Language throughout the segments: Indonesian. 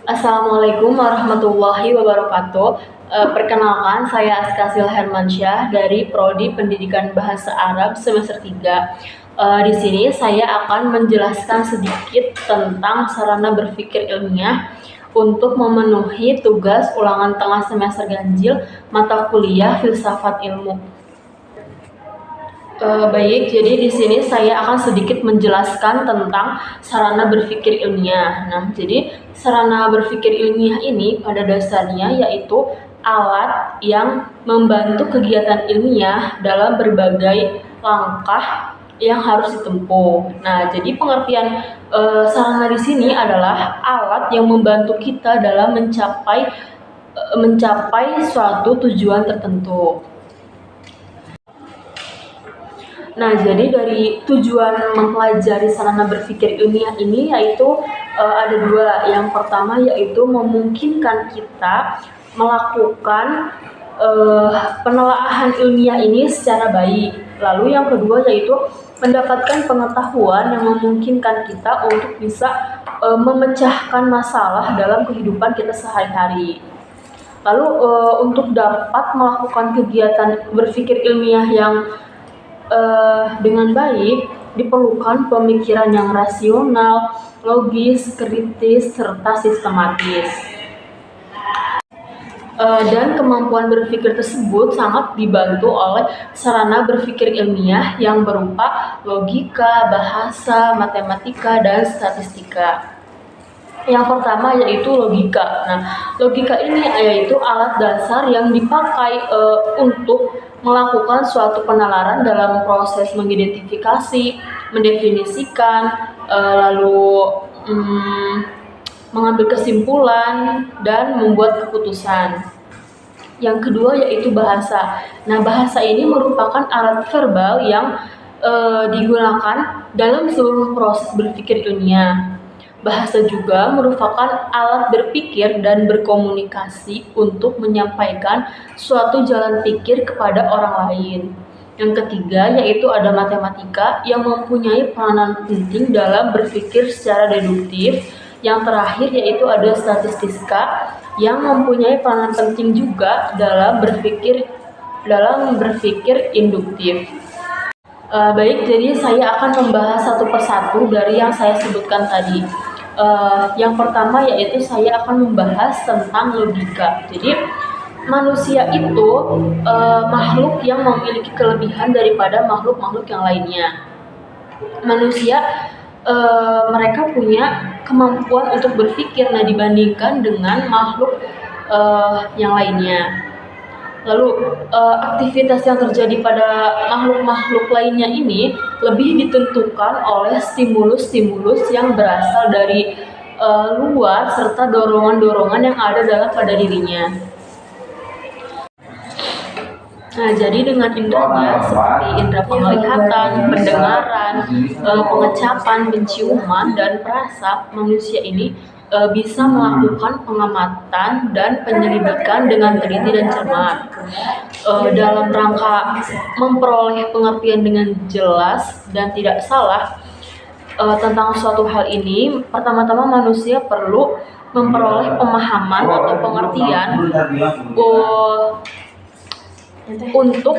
Assalamualaikum warahmatullahi wabarakatuh. Perkenalkan, saya Askasil Hermansyah dari Prodi Pendidikan Bahasa Arab semester 3. Di sini saya akan menjelaskan sedikit tentang sarana berpikir ilmiah untuk memenuhi tugas ulangan tengah semester ganjil mata kuliah Filsafat Ilmu. Baik, jadi di sini saya akan sedikit menjelaskan tentang sarana berpikir ilmiah. Nah, jadi sarana berpikir ilmiah ini pada dasarnya yaitu alat yang membantu kegiatan ilmiah dalam berbagai langkah yang harus ditempuh. Nah, jadi pengertian sarana di sini adalah alat yang membantu kita dalam mencapai suatu tujuan tertentu. Nah, jadi dari tujuan mempelajari sarana berpikir ilmiah ini yaitu ada dua. Yang pertama yaitu memungkinkan kita melakukan penelaahan ilmiah ini secara baik. Lalu yang kedua yaitu mendapatkan pengetahuan yang memungkinkan kita untuk bisa memecahkan masalah dalam kehidupan kita sehari-hari. Lalu untuk dapat melakukan kegiatan berpikir ilmiah yang dengan baik diperlukan pemikiran yang rasional, logis, kritis, serta sistematis. Dan kemampuan berpikir tersebut sangat dibantu oleh sarana berpikir ilmiah yang berupa logika, bahasa, matematika, dan statistika. Yang pertama yaitu logika. Nah, logika ini yaitu alat dasar yang dipakai untuk melakukan suatu penalaran dalam proses mengidentifikasi, mendefinisikan, lalu mengambil kesimpulan dan membuat keputusan. Yang kedua yaitu bahasa. Nah, bahasa ini merupakan alat verbal yang digunakan dalam seluruh proses berpikir ilmiah. Bahasa juga merupakan alat berpikir dan berkomunikasi untuk menyampaikan suatu jalan pikir kepada orang lain. Yang ketiga yaitu ada matematika yang mempunyai peranan penting dalam berpikir secara deduktif. Yang terakhir yaitu ada statistika yang mempunyai peranan penting juga dalam berpikir induktif. Baik, jadi saya akan membahas satu persatu dari yang saya sebutkan tadi. Yang pertama yaitu saya akan membahas tentang logika. Jadi manusia itu makhluk yang memiliki kelebihan daripada makhluk-makhluk yang lainnya. Manusia mereka punya kemampuan untuk berpikir dibandingkan dengan makhluk yang lainnya. Lalu aktivitas yang terjadi pada makhluk-makhluk lainnya ini lebih ditentukan oleh stimulus-stimulus yang berasal dari luar serta dorongan-dorongan yang ada pada dirinya. Nah, jadi dengan indranya seperti indera penglihatan, pendengaran, pengecapan, penciuman, dan perasa, manusia ini bisa melakukan pengamatan dan penyelidikan dengan teliti dan cermat dalam rangka memperoleh pengertian dengan jelas dan tidak salah tentang suatu hal ini. Pertama-tama manusia perlu memperoleh pemahaman atau pengertian untuk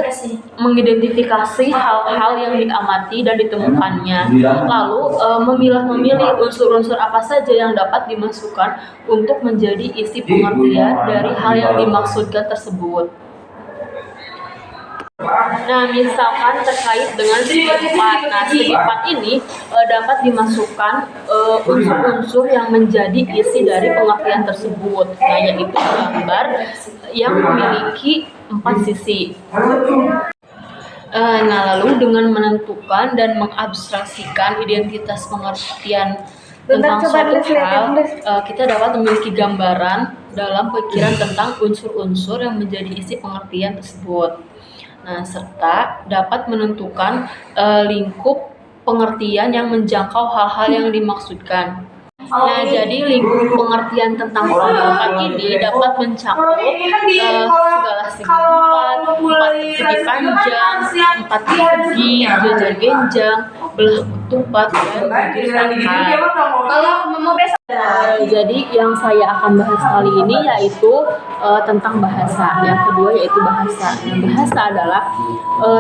mengidentifikasi hal-hal yang diamati dan ditemukannya, lalu memilah-memilih unsur-unsur apa saja yang dapat dimasukkan untuk menjadi isi pengertian dari hal yang dimaksudkan tersebut. Nah, misalkan terkait dengan segi 4. Nah, segi 4 ini dapat dimasukkan unsur-unsur yang menjadi isi dari pengertian tersebut, yaitu gambar yang memiliki 4 sisi. Nah, lalu dengan menentukan dan mengabstraksikan identitas pengertian tentang suatu hal, kita dapat memiliki gambaran dalam pikiran tentang unsur-unsur yang menjadi isi pengertian tersebut. Nah, serta dapat menentukan lingkup pengertian yang menjangkau hal-hal yang dimaksudkan. Nah, jadi lingkup pengertian tentang pendapat ini dapat mencakup segala segi 4 segi panjang, 4 segi, jajar genjang, belah ketupat, dan bujur sangkai. Jadi yang saya akan bahas kali ini yaitu tentang bahasa. Yang kedua yaitu bahasa. Nah, bahasa adalah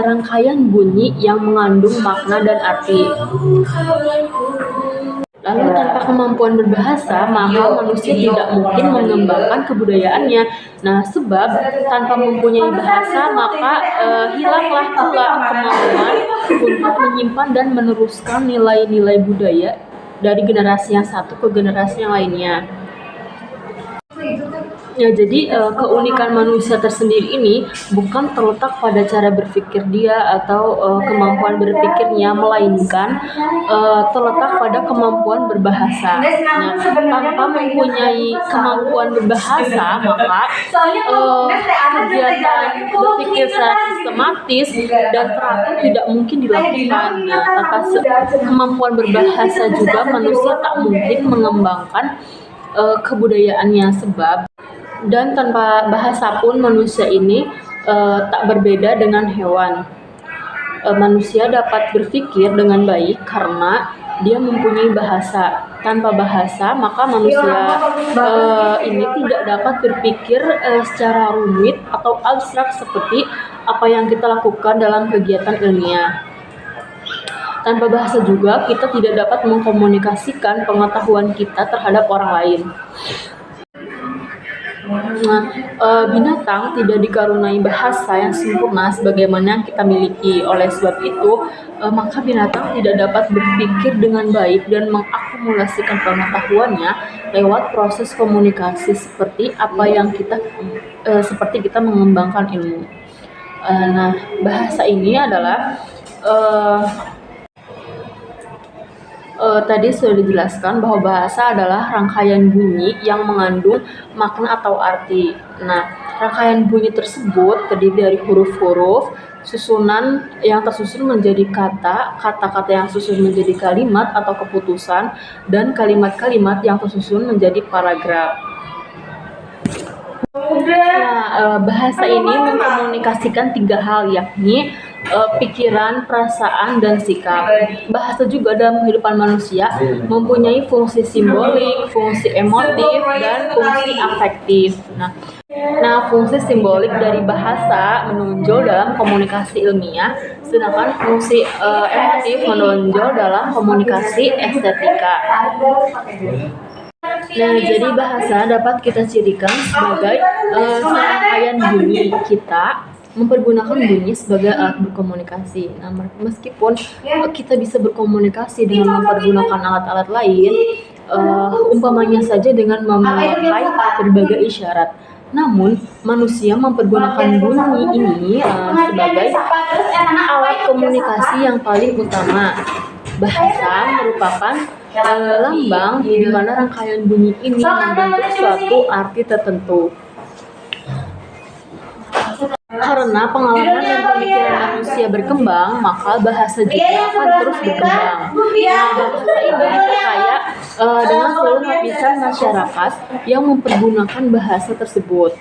rangkaian bunyi yang mengandung makna dan arti. Lalu tanpa kemampuan berbahasa, maka manusia tidak mungkin mengembangkan kebudayaannya. Nah, sebab tanpa mempunyai bahasa, maka hilanglah pula kemampuan untuk menyimpan dan meneruskan nilai-nilai budaya dari generasi yang satu ke generasi yang lainnya. Ya, jadi keunikan manusia tersendiri ini bukan terletak pada cara berpikir dia atau kemampuan berpikirnya, melainkan terletak pada kemampuan berbahasa. Nah, tanpa mempunyai kemampuan berbahasa, maka kegiatan berpikir secara sistematis dan teratur tidak mungkin dilakukan. Nah, tanpa kemampuan berbahasa juga manusia tak mungkin mengembangkan kebudayaannya, sebab dan tanpa bahasa pun manusia ini tak berbeda dengan hewan. Manusia dapat berpikir dengan baik karena dia mempunyai bahasa. Tanpa bahasa, maka manusia ini tidak dapat berpikir secara rumit atau abstrak seperti apa yang kita lakukan dalam kegiatan ilmiah. Tanpa bahasa juga kita tidak dapat mengkomunikasikan pengetahuan kita terhadap orang lain. Nah, binatang tidak dikaruniai bahasa yang sempurna sebagaimana yang kita miliki. Oleh sebab itu, maka binatang tidak dapat berpikir dengan baik dan mengakumulasikan pengetahuannya lewat proses komunikasi seperti kita mengembangkan ilmu. Nah, bahasa ini adalah tadi sudah dijelaskan bahwa bahasa adalah rangkaian bunyi yang mengandung makna atau arti. Nah, rangkaian bunyi tersebut terdiri dari huruf-huruf, susunan yang tersusun menjadi kata, kata-kata yang tersusun menjadi kalimat atau keputusan, dan kalimat-kalimat yang tersusun menjadi paragraf. Nah, bahasa ini mengkomunikasikan 3 hal, yakni pikiran, perasaan, dan sikap. Bahasa juga dalam kehidupan manusia mempunyai fungsi simbolik, fungsi emotif, dan fungsi afektif. Nah, fungsi simbolik dari bahasa menonjol dalam komunikasi ilmiah, sedangkan fungsi emotif menonjol dalam komunikasi estetika. Nah, jadi bahasa dapat kita cirikan sebagai serangkaian bunyi. Kita mempergunakan bunyi sebagai alat berkomunikasi. Nah, meskipun kita bisa berkomunikasi dengan mempergunakan alat-alat lain, umpamanya saja dengan memakai berbagai isyarat. Namun, manusia mempergunakan bunyi ini sebagai alat komunikasi yang paling utama. Bahasa merupakan lambang di mana rangkaian bunyi ini membentuk suatu arti tertentu. Karena pengalaman dan pemikiran manusia berkembang, maka bahasa juga akan terus berkembang. Bahasa ini diperkaya dengan seluruh lapisan masyarakat yang mempergunakan bahasa tersebut.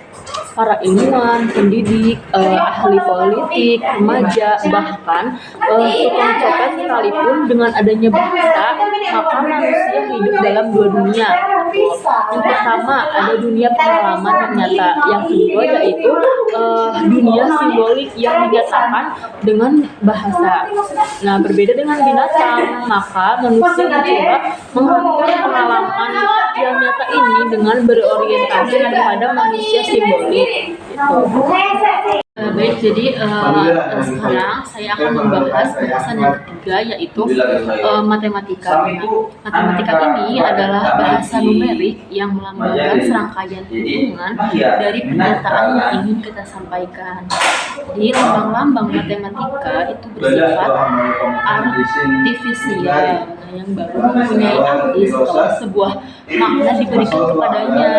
Para ilmuwan, pendidik, ahli politik, remaja, bahkan tukang copet sekalipun, dengan adanya bahasa, maka manusia hidup dalam 2 dunia. Yang pertama, ada dunia pengalaman yang nyata. Yang kedua yaitu dunia simbolik yang dinyatakan dengan bahasa. Nah, berbeda dengan binatang, maka manusia mencoba mengatur pengalaman yang nyata ini dengan berorientasi terhadap manusia simbolik. Baik, jadi sekarang saya akan membahas bahasan yang ketiga, yaitu matematika. Matematika ini adalah bahasa numerik yang melambangkan serangkaian hitungan dari pernyataan yang ingin kita sampaikan. Jadi lambang-lambang matematika itu bersifat artifisial, yang baru mempunyai arti setelah sebuah makna diberikan kepadanya.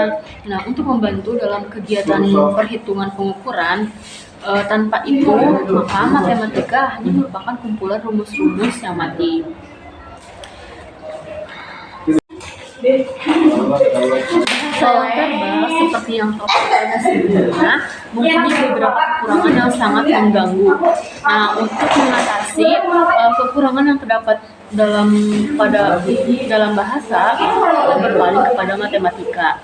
Nah, untuk membantu dalam kegiatan perhitungan pengukuran, tanpa itu, maka matematika hanya merupakan kumpulan rumus-rumus yang mati. Bahasa verbal seperti yang telah sebelumnya mempunyai beberapa kekurangan yang sangat mengganggu. Nah, untuk mengatasi kekurangan yang terdapat dalam bahasa, kita berpaling kepada matematika.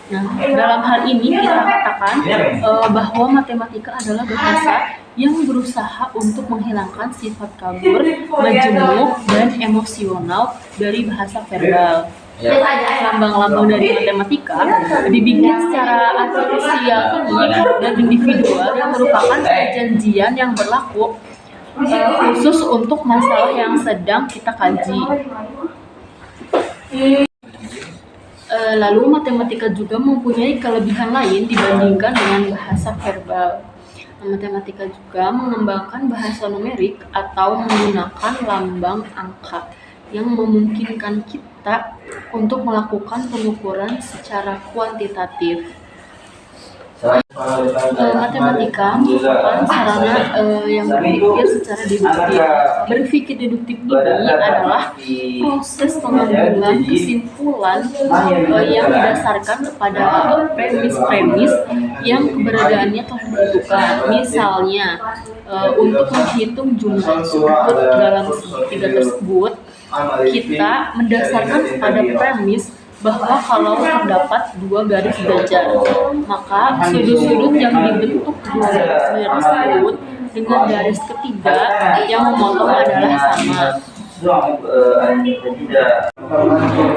Nah, dalam hal ini kita katakan bahwa matematika adalah bahasa yang berusaha untuk menghilangkan sifat kabur, majemuk, dan emosional dari bahasa verbal. Lambang-lambang dari matematika dibikin secara artifisial dan individual yang merupakan perjanjian yang berlaku khusus untuk masalah yang sedang kita kaji. Lalu matematika juga mempunyai kelebihan lain dibandingkan dengan bahasa verbal. Matematika juga mengembangkan bahasa numerik atau menggunakan lambang angka yang memungkinkan kita untuk melakukan pengukuran secara kuantitatif. Matematika merupakan sarana yang berpikir secara deduktif. Berpikir deduktif ini adalah proses pengambilan kesimpulan yang didasarkan kepada premis-premis yang keberadaannya telah ditentukan. Misalnya, untuk menghitung jumlah sudut dalam segitiga tersebut, kita mendasarkan pada premis bahwa kalau terdapat dua garis belajar, maka sudut-sudut yang dibentuk dua garis tersebut dengan garis ketiga yang memotong adalah sama.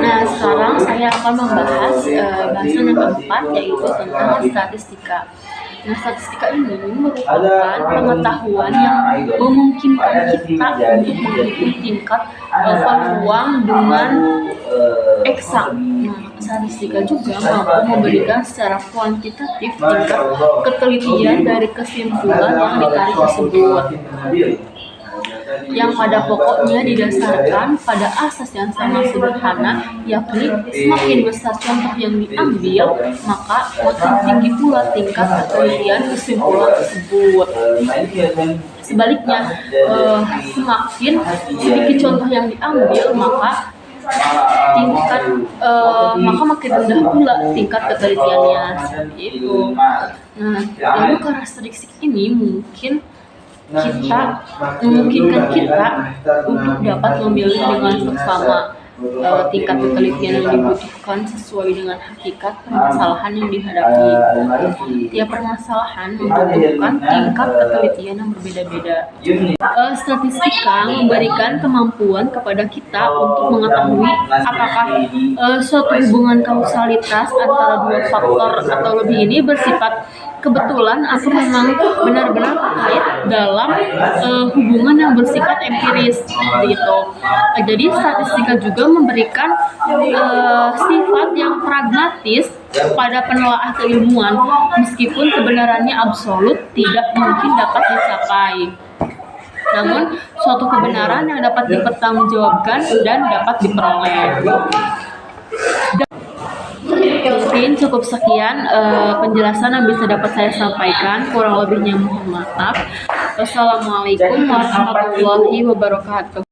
Nah, sekarang saya akan membahas bahasan yang keempat, yaitu tentang statistika. Nah, statistika ini merupakan pengetahuan yang memungkinkan kita untuk menghitung tingkat peluang dengan eksak. Nah, statistika juga mampu memberikan secara kuantitatif tingkat ketelitian dari kesimpulan yang ditarik tersebut, yang pada pokoknya didasarkan pada asas yang sangat sederhana, yakni semakin besar contoh yang diambil, maka makin tinggi pula tingkat ketelitian kesimpulan tersebut. Sebaliknya, semakin sedikit contoh yang diambil, maka makin rendah pula tingkat ketelitiannya. Seperti itu. Nah, lalu karakteristik ini memungkinkan kita untuk dapat memilih dengan seksama tingkat ketelitian yang dibutuhkan sesuai dengan hakikat permasalahan yang dihadapi. Tiap permasalahan membutuhkan tingkat ketelitian yang berbeda-beda. Statistika memberikan kemampuan kepada kita untuk mengetahui apakah suatu hubungan kausalitas antara dua faktor atau lebih ini bersifat kebetulan atau memang benar-benar terkait dalam hubungan yang bersifat empiris gitu. Jadi statistika juga memberikan sifat yang pragmatis pada penelaah keilmuan, meskipun kebenarannya absolut tidak mungkin dapat dicapai. Namun suatu kebenaran yang dapat dipertanggungjawabkan dan dapat diperoleh. Mungkin cukup sekian penjelasan yang bisa dapat saya sampaikan. Kurang lebihnya mohon maaf. Wassalamualaikum warahmatullahi wabarakatuh.